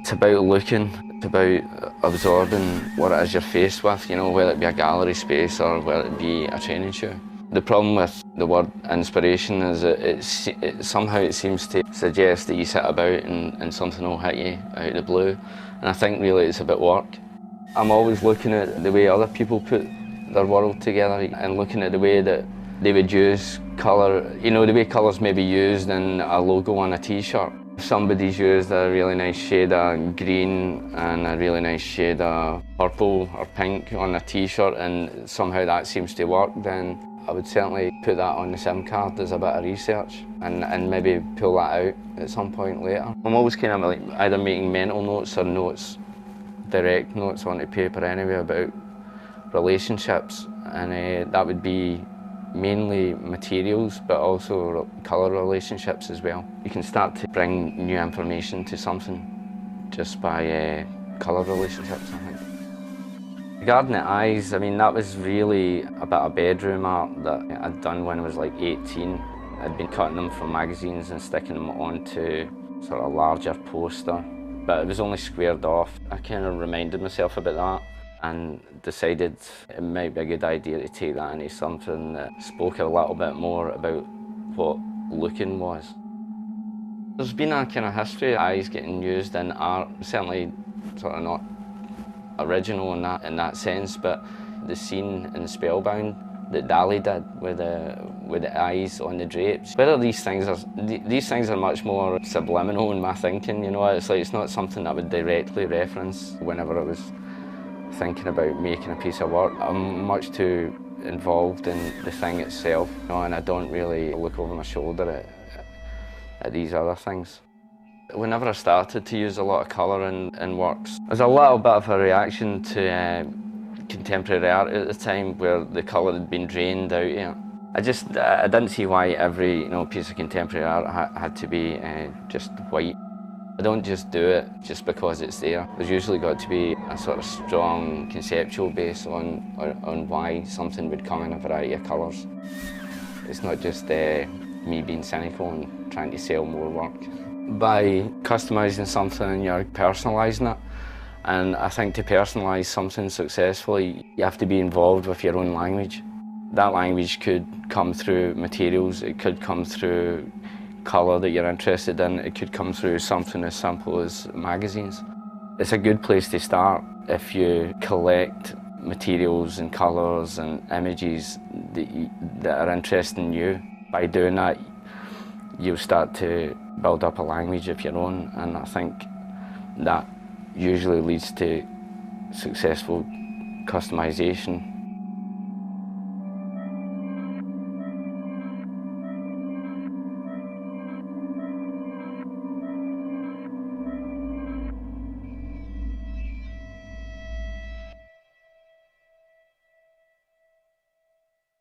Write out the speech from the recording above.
It's about looking, it's about absorbing what it is you're faced with, you know, whether it be a gallery space or whether it be a training shoe. The problem with the word inspiration is that somehow it seems to suggest that you sit about and something will hit you out of the blue. And I think really it's about work. I'm always looking at the way other people put their world together and looking at the way that they would use colour, you know, the way colours may be used in a logo on a t-shirt. If somebody's used a really nice shade of green and a really nice shade of purple or pink on a t-shirt and somehow that seems to work, then I would certainly put that on the SIM card as a bit of research and maybe pull that out at some point later. I'm always kind of like either making mental notes or notes, direct notes onto paper anyway about relationships, and that would be mainly materials but also colour relationships as well. You can start to bring new information to something just by colour relationships, I think. Regarding the eyes, I mean, that was really a bit of bedroom art that I'd done when I was like 18. I'd been cutting them from magazines and sticking them onto sort of a larger poster, but it was only squared off. I kind of reminded myself about that and decided it might be a good idea to take that into something that spoke a little bit more about what looking was. There's been a kind of history of eyes getting used in art, certainly sort of not original in that sense, but the scene in Spellbound that Dali did with the eyes on the drapes. Whether these things are much more subliminal in my thinking, you know, it's like it's not something I would directly reference whenever I was thinking about making a piece of work. I'm much too involved in the thing itself, you know, and I don't really look over my shoulder at these other things. Whenever I started to use a lot of colour in works, there was a little bit of a reaction to contemporary art at the time where the colour had been drained out of it. I didn't see why every piece of contemporary art had to be just white. I don't just do it just because it's there. There's usually got to be a sort of strong conceptual base on why something would come in a variety of colours. It's not just me being cynical and trying to sell more work. By customising something, you're personalising it. And I think to personalise something successfully, you have to be involved with your own language. That language could come through materials, it could come through colour that you're interested in, it could come through something as simple as magazines. It's a good place to start if you collect materials and colours and images that are interesting you. By doing that, you'll start to build up a language of your own, and I think that usually leads to successful customisation.